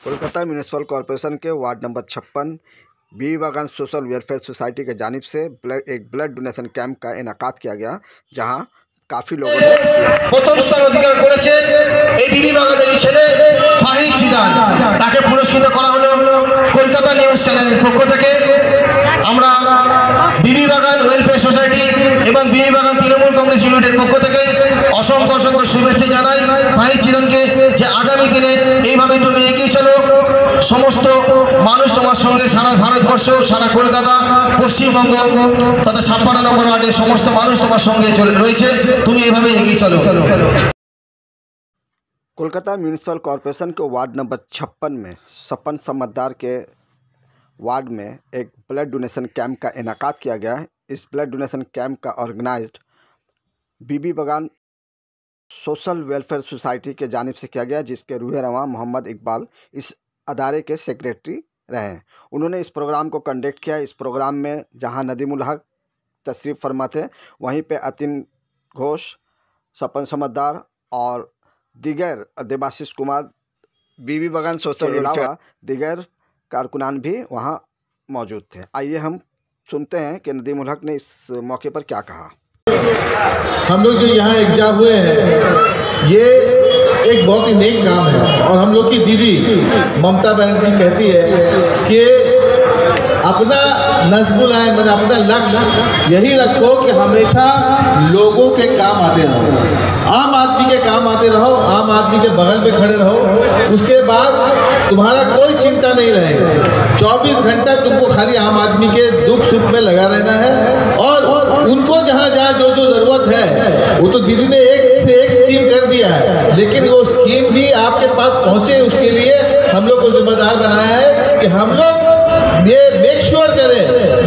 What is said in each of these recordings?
Kolkata municipal corporation के ward number 56 बीवी बागान सोशल वेलफेयर सोसाइटी की जानिब से एक ब्लड डोनेशन कैंप का इनेकाद किया गया, जहां काफ़ी लोगों ने প্রথম স্থান অধিকার করেছে এই বিবি বাগানেরই ছেলে ফাহিদ জিদান। তাকে পুরস্কৃত করা হলো কলকাতা নিউজ চ্যানেলের পক্ষ থেকে। আমরা বিবি বাগান ওয়েলফেয়ার সোসাইটি এবং বিবি বাগান তৃণমূল কংগ্রেস ইউনিটের পক্ষ থেকে অসংখ্য অসংখ্য শুভেচ্ছা জানাই ফাহিদ জিদানকে, যে আগামী দিনে এইভাবে তুমি এগিয়ে চলো। সমস্ত মানুষ তোমার সঙ্গে, সারা ভারতবর্ষ, সারা কলকাতা, পশ্চিমবঙ্গ তথা 56 নম্বর ওয়ার্ডের সমস্ত মানুষ তোমার সঙ্গে রয়েছে। তুমি এইভাবে এগিয়ে চলো। कोलकाता म्यूनिसिपल कॉरपोरेशन के वार्ड नंबर 56 में 56 समझदार के वार्ड में एक ब्लड डोनेशन कैंप का इनेकाद किया गया है। इस ब्लड डोनेशन कैंप का ऑर्गेनाइज्ड बीबी बागान सोशल वेलफेयर सोसाइटी के जानिब से किया गया, जिसके रूह रवां मोहम्मद इकबाल इस अदारे के सेक्रेटरी रहे हैं। उन्होंने इस प्रोग्राम को कंडक्ट किया। इस प्रोग्राम में जहां नदीमुल हक तशरीफ़ फरमा थे, वहीं पे अतिन घोष, सपन समझदार और दिगर देवाशीष कुमार, बीबी बागान सोशल वेलफेयर दिगर कारकुनान भी वहां मौजूद थे। आइए हम सुनते हैं कि नदीमुल हक ने इस मौके पर क्या कहा। हम लोग जो यहाँ एकजुट हुए हैं, ये एक बहुत ही नेक काम है और हम लोग की दीदी ममता बनर्जी कहती है कि अपना नस्बुल आए, मतलब अपना लक्ष्य यही रखो कि हमेशा लोगों के काम आते रहो, आम आदमी के काम आते रहो, आम आदमी के बगल में खड़े रहो। उसके बाद तुम्हारा कोई चिंता नहीं रहेगा। 24 घंटा तुमको खाली आम आदमी के दुख सुख में लगा रहना है और उनको जहाँ जहाँ जो जो ज़रूरत है, वो तो दीदी ने एक से एक स्कीम कर दिया है, लेकिन वो स्कीम भी आपके पास पहुँचे, उसके लिए हम लोग को जिम्मेदार बनाया है कि हम लोग ये मेक श्योर करें,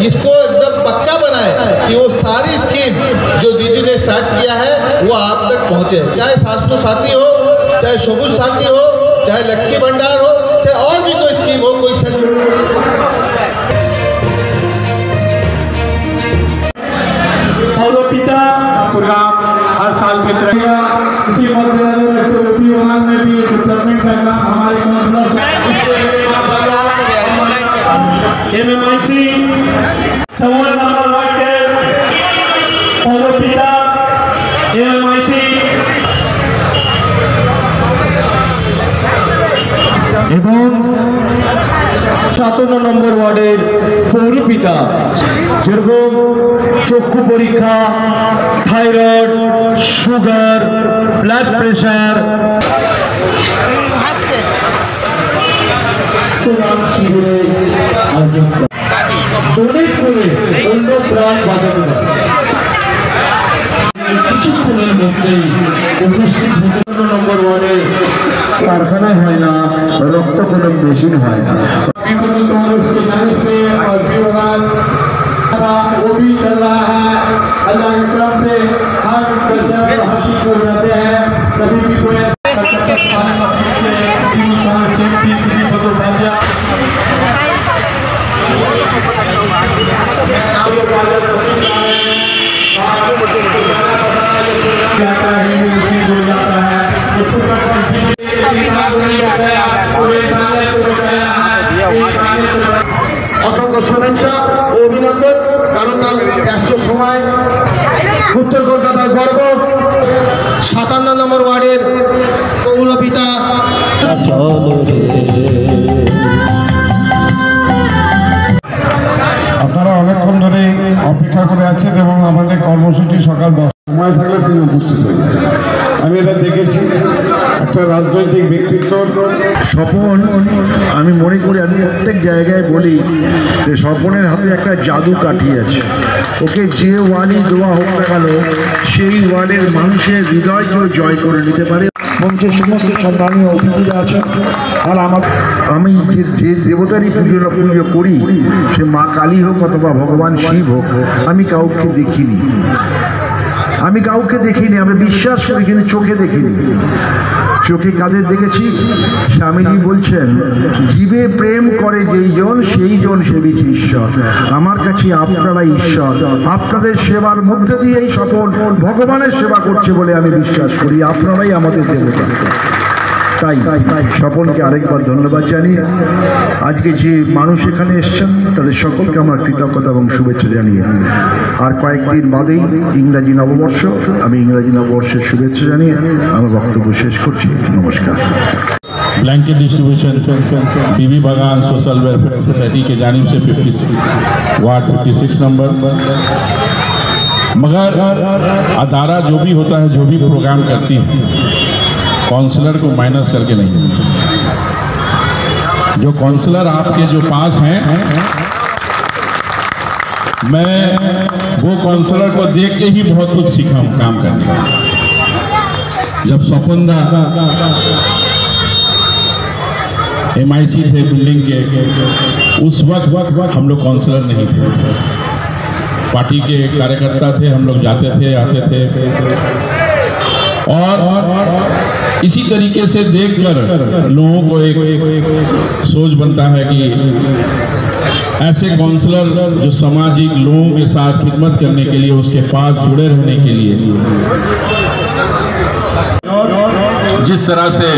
इसको एकदम पक्का बनाए कि वो सारी स्कीम जो दीदी ने स्टार्ट किया है वो आप तक पहुँचे। चाहे स्वास्थ्य साथी हो, चाहे सबुज साथी हो, चाहे लक्की भंडार हो, चाहे और भी कोई स्कीम हो, कोई पिता प्रोग्राम हर साल की तरह इसी मध्य में भी डेवलपमेंट का काम हमारे MMIC समूह नंबर 1 के पिता MMIC এবং 57 নম্বর ওয়ার্ডের পৌরপিতা, যেরকম চক্ষু পরীক্ষা, থাইরয়েড, সুগার, ব্লাড প্রেশার, শিবিরে ডোনেট করে অন্য প্রাণ বাঁচাতে হবে। কিছুক্ষণের মধ্যেই উপস্থিত 57 নম্বর ওয়ার্ডে कारखाना হয় না, রক্ত কলম মেশিন হয় না। वो भी चल रहा है अल्लाह के तरफ से। हर कल्चर हर चीज को जाते हैं, कभी भी कोई অসংখ্য শুভেচ্ছা ও অভিনন্দন, কারণ তার ব্যস্ত সময় উত্তর কলকাতার গর্ব 57 নম্বর ওয়ার্ডের পৌরপিতা। আপনারা অনেকক্ষণ ধরে অপেক্ষা করে আছেন এবং আমাদের কর্মসূচি সকাল 10 সময় থাকলে তিনি উপস্থিত হয়ে যান। আমি এটা দেখেছি, একটা রাজনৈতিক ব্যক্তিত্ব স্বপন। আমি মনে করি, আমি প্রত্যেক জায়গায় বলি যে স্বপনের হাতে একটা জাদু কাঠি আছে। ওকে যে ওয়ানই দেওয়া হোক না কেন, সেই ওয়ানের মানুষের হৃদয়কেও জয় করে নিতে পারে। মঞ্চে সমস্ত সম্মানীয় অতিথিরা আছেন। আর আমি যে দেবতারই পুজো করি, সে মা কালী হোক অথবা ভগবান শিব হোক, আমি কাউকে দেখিনি, আমরা বিশ্বাস করি কিন্তু চোখে দেখিনি। চোখে কাদের দেখেছি? স্বামীজি বলছেন, জীবে প্রেম করে যেই জন, সেই জন সেবিছে ঈশ্বর। আমার কাছে আপনারা ঈশ্বর, আপনাদের সেবার মধ্যে দিয়ে এই স্বপন ভগবানের সেবা করছে বলে আমি বিশ্বাস করি। আপনারাই আমাদের দেবতা। তাই স্বপনকে আরেকবার ধন্যবাদ জানিয়ে আজকে যে মানুষ এখানে এসছেন তাদের সকলকে আমার কৃতজ্ঞতা এবং শুভেচ্ছা জানিয়ে আর কয়েকদিন বাদেই ইংরাজি নববর্ষ, আমি ইংরাজি নববর্ষের শুভেচ্ছা জানিয়ে আমার বক্তব্য শেষ করছি। নমস্কার। ब्लैंकेट डिस्ट्रीब्यूशन बीबी बागान सोशल वेलफेयर सोसाइटी के जानिब से वार्ड 56 नंबर। मगर अदारा जो भी होता है, जो भी प्रोग्राम करती है, काउंसलर को माइनस करके नहीं। जो काउंसलर आपके जो पास हैं, मैं वो काउंसलर को देख के ही बहुत कुछ सीखा हूँ काम करने का। जब स्वपनदा MIC थे बिल्डिंग के, उस वक्त हम लोग काउंसलर नहीं थे, पार्टी के कार्यकर्ता थे। हम लोग जाते थे आते थे और इसी तरीके से देखकर लोगों को एक सोच बनता है कि ऐसे काउंसलर जो सामाजिक लोगों के साथ खिदमत करने के लिए, उसके पास जुड़े रहने के लिए जिस तरह से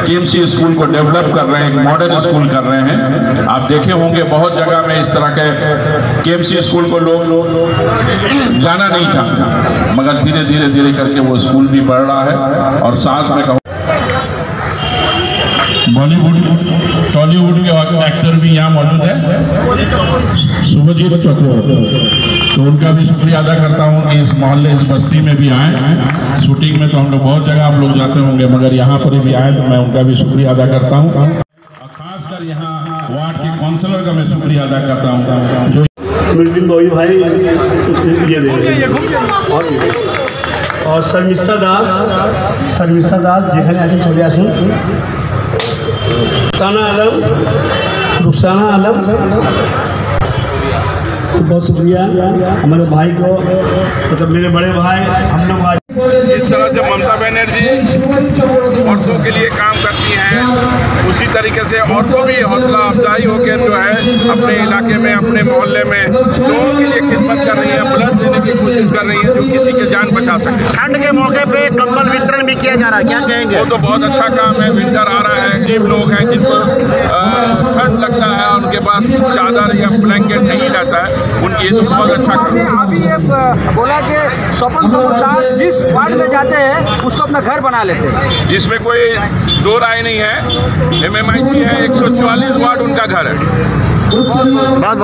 KMC स्कूल को डेवलप कर रहे हैं, एक मॉडर्न स्कूल कर रहे हैं। आप देखे होंगे बहुत जगह में इस तरह के KMC स्कूल को लोग जाना नहीं चाहते, मगर धीरे धीरे करके वो स्कूल भी बढ़ रहा है। और साथ में कहूँ बॉलीवुड टॉलीवुड के एक्टर भी यहाँ मौजूद है, शुभजीत चक्रवर्ती, तो उनका भी शुक्रिया अदा करता हूँ कि इस मोहल्ले, इस बस्ती में भी आए। शूटिंग में तो हम लोग बहुत जगह आप लोग जाते होंगे, मगर यहाँ पर भी आए तो मैं उनका भी शुक्रिया अदा करता हूँ। और खासकर यहाँ वार्ड के काउंसलर का मैं शुक्रिया अदा करता हूँ जो भाई और शर्मिष्ठा दास যেখানে আছেন চলে আসুন। रुखसाना आलम, बहुत शुक्रिया हमारे भाई को, मतलब मेरे बड़े भाई। हम लोग जिस तरह से ममता बनर्जी औरतों के लिए काम करती हैं, उसी तरीके से औरतों भी हौसला अफजाई होकर जो है अपने इलाके में, अपने मोहल्ले में लोगों के लिए खिदमत कर रही हैं, ब्लड देने की कोशिश कर रही हैं जो किसी की जान बचा सके। ठंड के मौके पे कंबल वितरण भी किया जा रहा है, क्या कहेंगे? वो तो बहुत अच्छा काम है। विंटर आ रहा है, गरीब लोग हैं जिनको ठंड लगता है, उनके पास चादर या ब्लैंकेट नहीं रहता है, उनकी ये तो बहुत अच्छा काम है। अभी ये बोला कि स्वपन समझदार जिस वार्ड में जाते हैं उसको अपना घर बना लेते हैं, इसमें कोई दो राय नहीं है। MMIC है, 144 वार्ड उनका घर है। बहुत बहुत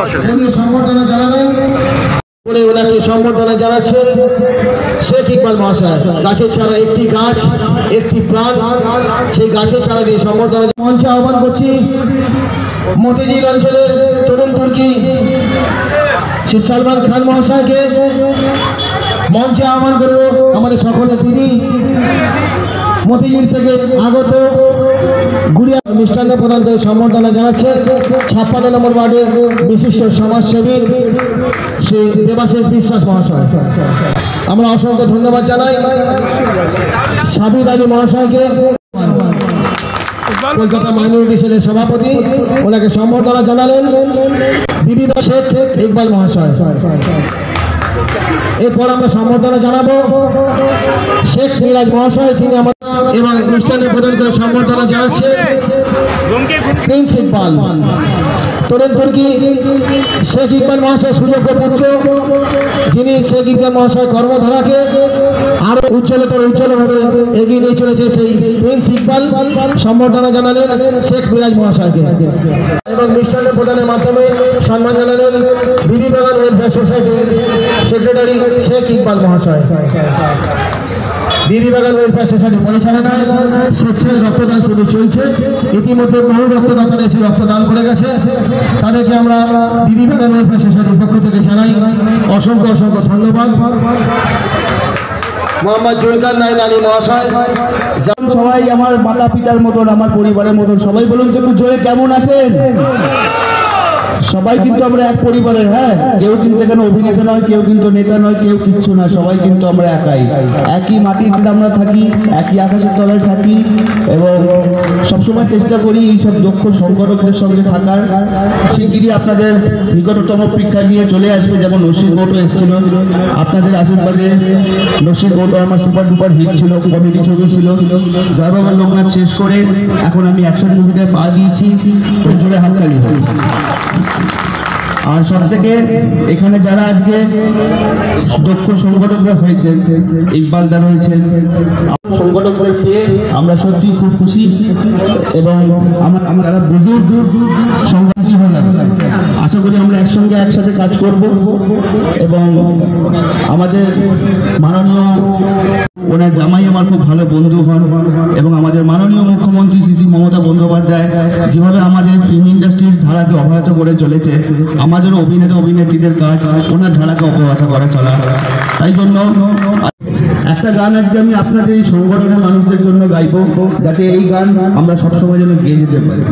ওনাকে সম্বর্ধনা জানাচ্ছেন শেখ ইকবাল মহাশয়। গাছের ছাড়া একটি গাছ একটি প্রাণ, সেই গাছের ছাড়া দিয়ে সম্বর্ধনা মঞ্চে আহ্বান করছি মতিঝিল অঞ্চলের তরুণ তুর্কি শ্রী সালমান খান মহাশয়কে। মঞ্চে আহ্বান করব আমাদের সকলের দিদি মতিঝিল থেকে আগত গুড়িয়া মিষ্টান্ন প্রদান করে সম্বর্ধনা জানাচ্ছে 56 নম্বর ওয়ার্ডের বিশিষ্ট সমাজসেবী শ্রী দেবাশিস বিশ্বাস মহাশয়। আমরা অসংখ্য ধন্যবাদ জানাই সাবির আলী মহাশয়কে, কলকাতা মাইনরিটি সেলের সভাপতি, ওনাকে সম্বর্ধনা জানালেন বিবি শেখ ইকবাল মহাশয়। এরপর আমরা সম্বর্ধনা জানাবো শেখ মিরাজ মহাশয়, তিনি আমাদের এবং মিষ্টান্ন প্রদান করে সম্বর্ধনা জানাচ্ছে প্রিন্স ইকবাল। তরুণ তুর্কি শেখ ইকবাল মহাশয় সুযোগ্য পুত্র, যিনি শেখ ইকবাল মহাশয় কর্মধারাকে আরো উজ্জ্বলভাবে এগিয়ে নিয়ে চলেছে, সেই প্রিন্স ইকবাল সম্বর্ধনা জানালেন শেখ মিরাজ মহাশয়কে এবং মিষ্টান্ন প্রদানের মাধ্যমে সম্মান জানালেন বিবি বাগান ওয়েলফেয়ার সোসাইটির সেক্রেটারি শেখ ইকবাল মহাশয়। বিবি বাগান ওয়েলফেয়ার সোসাইটির পরিচালনায় স্বেচ্ছায় রক্তদান শিবির চলছে। ইতিমধ্যে বহু রক্তদাতারা এসে রক্তদান করে গেছে, তাদেরকে আমরা বিবি বাগান ওয়েলফেয়ার সোসাইটির পক্ষ থেকে জানাই অসংখ্য ধন্যবাদ। মোহাম্মদ জুলকার নাইন আলী মহাশয়, সবাই আমার মাতা পিতার মতন, আমার পরিবারের মতন, সবাই বলুন তো একটু জোরে কেমন আছেন? সবাই কিন্তু আমরা এক পরিবারের। হ্যাঁ, কেউ কিন্তু এখানে অভিনেতা নয়, কেউ কিন্তু নেতা নয়, কেউ কিচ্ছু না, সবাই কিন্তু আমরা একাই, একই মাটিতে আমরা থাকি, একই আকাশের তলায় থাকি এবং সবসময় চেষ্টা করি এইসব দক্ষ সংগঠকদের সঙ্গে থাকার। শিগগিরই আপনাদের নিকটতম প্রেক্ষা নিয়ে চলে আসবে, যেমন নসির গৌড় এসেছিল, আপনাদের আশীর্বাদে নসির গৌড় আমার সুপার ডুপার হিট ছিল, কমেডি ছবি ছিল। জয় বাবার লোকনাথ শেষ করে এখন আমি অ্যাকশন মুভিতে পা দিয়েছি, জোরে হাততালি হয়। আর সব থেকে এখানে যারা আজকে দক্ষ সংগঠকরা হয়েছেন, ইকবালদা রয়েছেন, সংগঠকদের পেয়ে আমরা সত্যি খুব খুশি এবং আমরা যারা বুজুর্গ সংঘাতী হলাম, আশা করি আমরা একসঙ্গে একসাথে কাজ করব এবং আমাদের মাননীয় ওনার জামাই আমার খুব ভালো বন্ধু হন এবং আমাদের মাননীয় মুখ্যমন্ত্রী শ্রী মমতা বন্দ্যোপাধ্যায় যেভাবে আমাদের ফিল্ম ইন্ডাস্ট্রির ধারাকে অব্যাহত করে চলেছে, আমাদেরও অভিনেতা অভিনেত্রীদের কাজ ওনার ধারাকে অব্যাহত করে চলা। তাই জন্য একটা গান আজকে আমি আপনাদের এই সংগঠনের মানুষদের জন্য গাইব, যাতে এই গান আমরা সবসময় যেন গেয়ে যেতে পারি।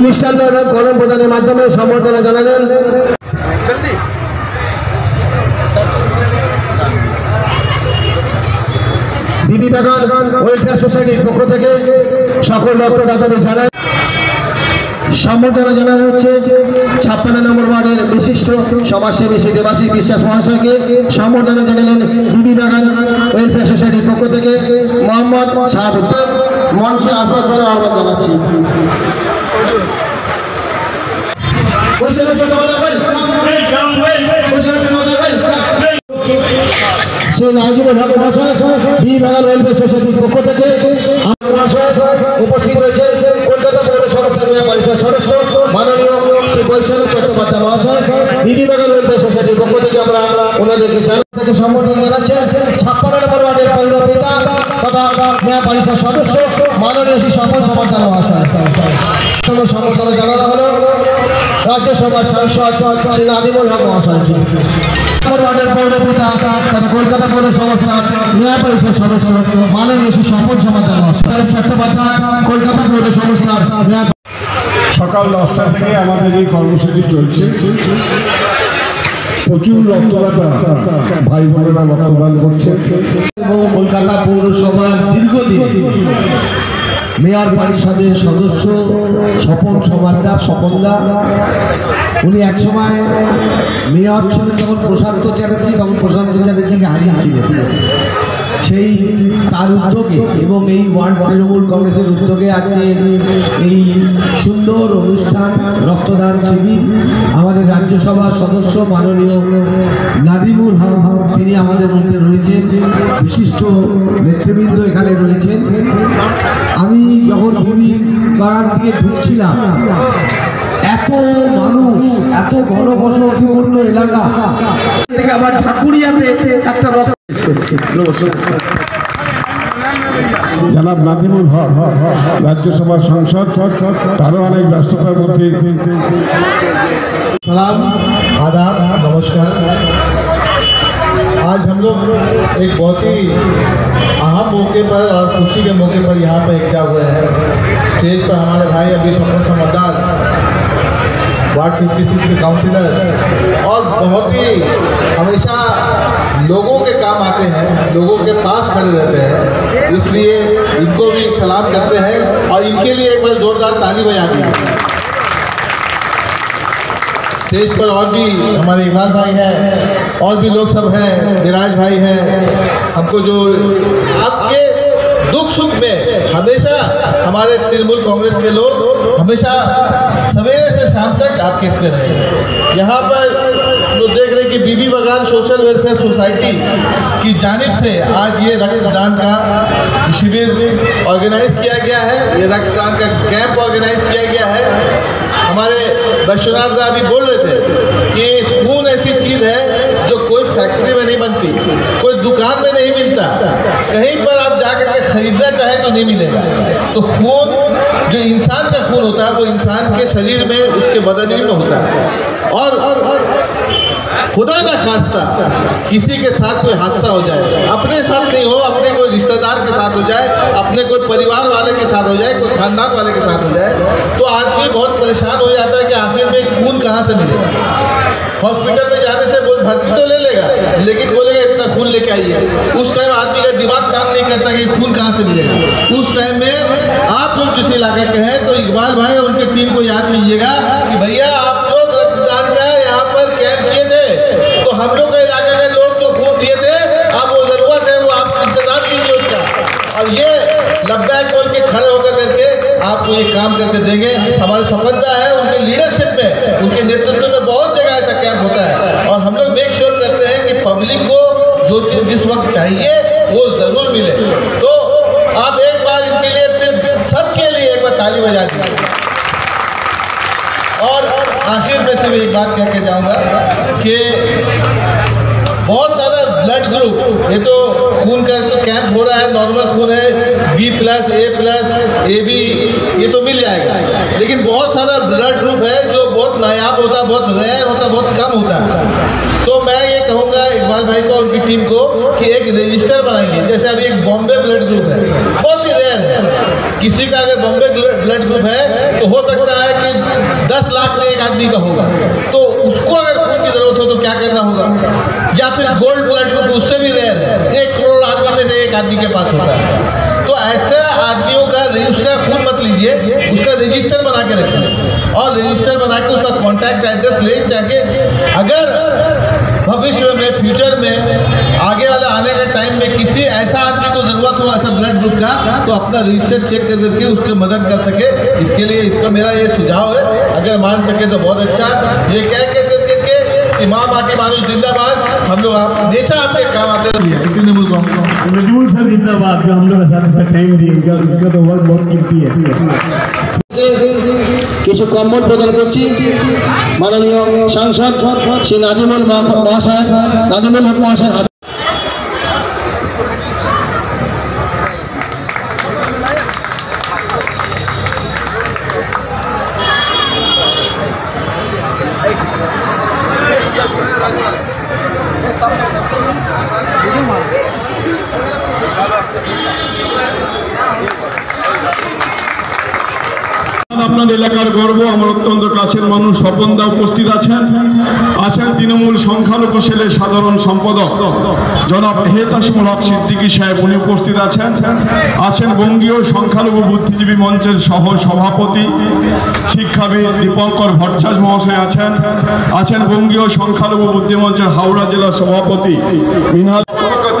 মিষ্টান্ন এবং কলম প্রদানের মাধ্যমে সম্বর্ধনা জানালেন বিবি বাগান ওয়েলফেয়ার সোসাইটির পক্ষ থেকে সকল রক্তদাতাদের জানায় সম্বর্ধনা জানানো হচ্ছে 56 নম্বর ওয়ার্ডের বিশিষ্ট সমাজসেবী শ্রী দেবাশিস বিশ্বাস মহাশয়কে। সম্বর্ধনা জানালেন বিবি বাগান ওয়েলফেয়ার সোসাইটির পক্ষ থেকে মোহাম্মদ শাহাবুদ্দিন। মঞ্চে আসার জন্য আহ্বান জানাচ্ছি। শ্রী নাজিবুল হক মহাশয় বিবি বাগান ওয়েলফেয়ার সোসাইটির পক্ষ থেকে মহাশয় উপস্থিত রয়েছে কলকাতা পৌর সংস্থার মেয়র পরিষদ সদস্য মাননীয় শ্রী বৈশাখ চট্টোপাধ্যায় মহাশয়। বিবি বাগান ওয়েলফেয়ার সোসাইটির পক্ষ থেকে আমরা ওনাদেরকে থেকে সম্বর্ধনা জানাচ্ছেন 56 নম্বর ওয়ার্ডের পৌর পিতা তথা মেয়র পরিষদ সদস্য মাননীয় শ্রী স্বপন সমাদার মহাশয়। সম্বর্ধনা জানানো হলো রাজ্যসভার সাংসদ শ্রী নাজিবুল হক মহাশয়কে। ওয়ার্ডের পৌর পিতা তথা কলকাতা পৌর সংস্থার মেয়র পরিষদ সদস্য মাননীয় শ্রী স্বপন সমাদার মহাশয় চট্টোপাধ্যায় কলকাতা পৌর সংস্থার মেয়র। সকাল 10টা থেকে আমাদের এই কর্মসূচি চলছে। প্রচুর রক্তদাতা ভাই বোনেরা রক্তদান করছে এবং কলকাতা পৌরসভার দীর্ঘদিন মেয়র পরিষদের সদস্য স্বপন সমাদার স্বপনদা, উনি একসময় মেয়র ছিলেন যখন প্রশান্ত চ্যাটার্জি, তখন প্রশান্ত চ্যাটার্জিকে হারিয়েছিলেন। সেই তার উদ্যোগে এবং এই ওয়ার্ড তৃণমূল কংগ্রেসের উদ্যোগে আজকে এই সুন্দর অনুষ্ঠান রক্তদান শিবির আমাদের রাজ্যসভার সদস্য মাননীয় নাজিবুল হক তিনি আমাদের মধ্যে রয়েছেন, বিশিষ্ট নেতৃবৃন্দ এখানে রয়েছেন। আমি যখন বিবি বাগান থেকে ঢুকছিলাম, এত মানুষ, এত ঘনবসতিপূর্ণ এলাকা থেকে আবার ঠাকুরিয়াতে একটা রক্ত জনাব নাজিমুল হক রাজ্যসভার সাংসদ, তারও অনেক ব্যস্ততার মধ্যে। सलाम, आदाब, नमस्कार। आज हम लोग एक बहुत ही अहम मौके पर और खुशी के मौके पर यहाँ पर इकट्ठा हुए हैं। स्टेज पर हमारे भाई अभी स्वपन समझदार वार्ड 56 के काउंसिलर और बहुत ही हमेशा लोगों के काम आते हैं, लोगों के पास खड़े रहते हैं, इसलिए इनको भी सलाम करते हैं और इनके लिए एक बार जोरदार ताली बजा दी। स्टेज पर और भी हमारे इकबाल भाई हैं और भी लोग सब हैं, विराज भाई हैं। हमको जो आपके दुख सुख में हमेशा हमारे तृणमूल कांग्रेस के लोग हमेशा सवेरे से शाम तक आपके इसमें रहे। यहाँ पर लोग देख रहे हैं कि बीबी बागान सोशल वेलफेयर सोसाइटी की जानिब से आज ये रक्तदान का शिविर ऑर्गेनाइज किया गया है, ये रक्तदान का कैंप ऑर्गेनाइज किया गया है। हमारे वैश्वनाथ दा अभी बोल रहे थे कि खून ऐसी चीज़ है जो कोई फैक्ट्री में नहीं बनती, कोई दुकान में नहीं मिलता, कहीं पर आप जाकर के खरीदना चाहे तो नहीं मिलेगा। तो खून, जो इंसान का खून होता है वो इंसान के शरीर में, उसके बदन में होता है। और खुदा ना खास्ता किसी के साथ कोई हादसा हो जाए, अपने साथ नहीं हो, अपने कोई रिश्तेदार के साथ हो जाए, अपने कोई परिवार वाले के साथ हो जाए, कोई खानदान वाले के साथ हो जाए, तो आदमी बहुत परेशान हो जाता है कि आखिर में खून कहाँ से मिलेगा। हॉस्पिटल में जाने से भर्ती तो ले लेगा, लेकिन बोलेगा इतना खून लेके आइए। उस टाइम आदमी का दिमाग काम नहीं करता कि खून कहाँ से मिलेगा। उस टाइम में आप लोग जिस इलाके के हैं तो इकबाल भाई और उनकी टीम को याद कीजिएगा कि भैया आप लोग रक्तदान का यहाँ पर कैंप किए थे, तो हम लोग के इलाके के लोग जो खून दिए थे, अब वो जरूरत है वो आप इंतजाम कीजिए उसका। और ये लब्बैक बोल के खड़े होकर करके आपको ये काम करके देंगे। हमारी सफलता है उनके लीडरशिप में, उनके नेतृत्व में बहुत जगह ऐसा कैंप होता है और हम लोग मेक श्योर करते हैं कि पब्लिक को जो चीज़ जिस वक्त चाहिए वो ज़रूर मिले। तो आप एक बार इनके लिए, फिर सबके लिए एक बार ताली बजा दीजिए। और आखिर में से मैं एक बात कह के जाऊँगा कि बहुत सारा ब्लड ग्रुप, ये तो खून का तो कैंप हो रहा है, नॉर्मल खून है, B+, A+, AB, ये तो मिल जाएगा। लेकिन बहुत सारा ब्लड ग्रुप है जो बहुत नायाब होता, बहुत रेयर होता, बहुत कम होता है। तो मैं ये कहूँगा इकबाल भाई को और उनकी टीम को कि एक रजिस्टर बनाइए। जैसे अभी एक बॉम्बे ब्लड ग्रुप है, बहुत ही रेयर है। किसी का अगर बॉम्बे ब्लड ग्रुप है तो हो सकता है कि 10 लाख में एक आदमी का होगा, तो उसको अगर खून की जरूरत हो तो क्या करना होगा। या फिर गोल्ड ब्लड ग्रुप, उससे भी रेयर है, 1 करोड़ आदमी में से एक आदमी के पास होता है। तो ऐसे आदमियों का उसका खून मत लीजिए, उसका रजिस्टर बना के रखिए और रजिस्टर बना के उसका कॉन्टैक्ट एड्रेस ले जाके, अगर भविष्य में, फ्यूचर में, आगे वाले आने के टाइम में किसी ऐसा आदमी को जरूरत हो ऐसा ब्लड ग्रुप का, तो अपना रजिस्टर चेक कर करके उसकी मदद कर सके। इसके लिए इसका मेरा ये सुझाव है, अगर मान सके तो बहुत अच्छा। ये कह के इमाम आके मानुष जिंदाबाद, हम लोग हमेशा आपके काम आते हैं। तृणमूल सर जिंदाबाद, जो हम लोग साथ टाइम दिए, उनका तो वर्क बहुत कीमती है। কিছু কম্বল প্রদান করছি মাননীয় সাংসদ শ্রী নাদিমুল হক মহাশয়। আপনাদের এলাকার গর্ব, আমার অত্যন্ত কাছের মানুষ স্বপনদা উপস্থিত আছেন। তৃণমূল সংখ্যালঘু সেলের সাধারণ সম্পাদক জনাব হেতাসমুল হক সিদ্দিকী সাহেব, উনি উপস্থিত আছেন। বঙ্গীয় সংখ্যালঘু বুদ্ধিজীবী মঞ্চের সহ সভাপতি শিক্ষাবিদ দীপঙ্কর ভট্টাচার্য মহাশয় আছেন। বঙ্গীয় সংখ্যালঘু বুদ্ধি মঞ্চের হাওড়া জেলা সভাপতি মিনহাজ।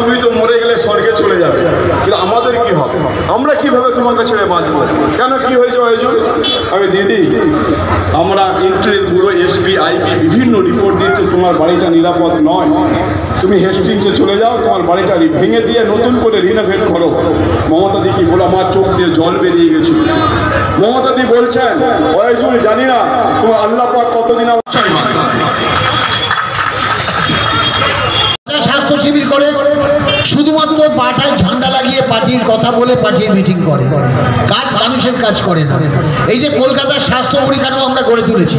তুমি তো মরে গেলে স্বর্গে চলে যাবে, কিন্তু আমাদের কি হবে? আমরা কিভাবে তোমাকে ছেড়ে বাঁচবো? কেন, কি হয়েছে অয়জুল? আমি দিদি, আমরা ইন্টারেস্ট ব্যুরো, এসপি, আইপি বিভিন্ন রিপোর্ট দিচ্ছে তোমার বাড়িটা নিরাপদ নয়। তুমি হেস্টিংসে চলে যাও, তোমার বাড়িটা ভেঙে দিয়ে নতুন করে রিনোভেট করো। মমতা দি কি বলে, আমার চোখ দিয়ে জল বেরিয়ে গেছিল। মমতা দি বলছেন, অয়জুল জানি না তোমার আল্লাহ পাক কতদিন স্বাস্থ্য শিবির করে শুধুমাত্র পাঠায় ঝান্ডা লাগিয়ে পার্টির কথা বলে পার্টির মিটিং করে, কাজ মানুষের কাজ করে না। এই যে কলকাতার স্বাস্থ্য পরিকাঠামো আমরা গড়ে তুলেছি,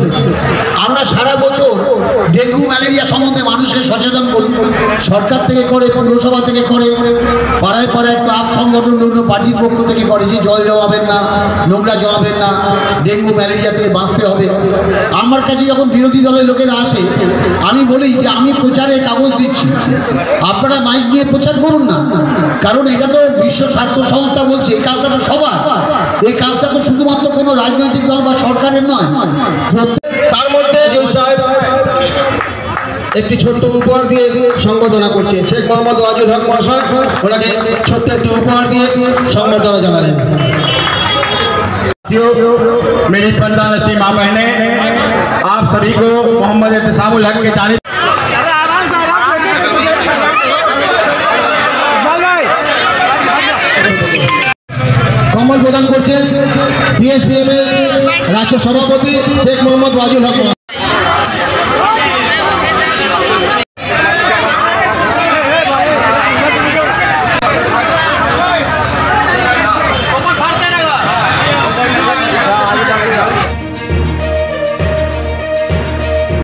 আমরা সারা বছর ডেঙ্গু ম্যালেরিয়া সম্বন্ধে মানুষকে সচেতন করি, সরকার থেকে করে, পৌরসভা থেকে করে, পাড়ায় পাড়ায় ক্লাব সংগঠন অন্য পার্টির পক্ষ থেকে করে যে জল জমাবেন না, নোংরা জমাবেন না, ডেঙ্গু ম্যালেরিয়া থেকে বাঁচতে হবে। আমার কাছে যখন বিরোধী দলের লোকেরা আসে, আমি বলি যে আমি প্রচারে কাগজ দিচ্ছি, আপনারা মাইক নিয়ে প্রচার করুন না, কারণ এটা তো বিশ্ব স্বাস্থ্য সংস্থা বলছে এই কাজটা তো সবার, এই কাজটা তো শুধুমাত্র কোনো রাজনৈতিক দল বা সরকারের নয়। তার মধ্যে সাহেব একটি ছোট্ট উপহার দিয়ে সংবর্ধনা করছে। শেখ মোহাম্মদ ওয়াজির হক মহাশয় ওনাকে ছোট্ট একটি উপহার দিয়ে সংবর্ধনা জানালেন। मेरी पंद्रह माँ बहने, आप सभी को मोहम्मद एहतसामुल हक के जानिब কম্বল প্রদান করছেন PSPM এর রাজ্য সভাপতি শেখ মোহাম্মদ ওয়াজির হক।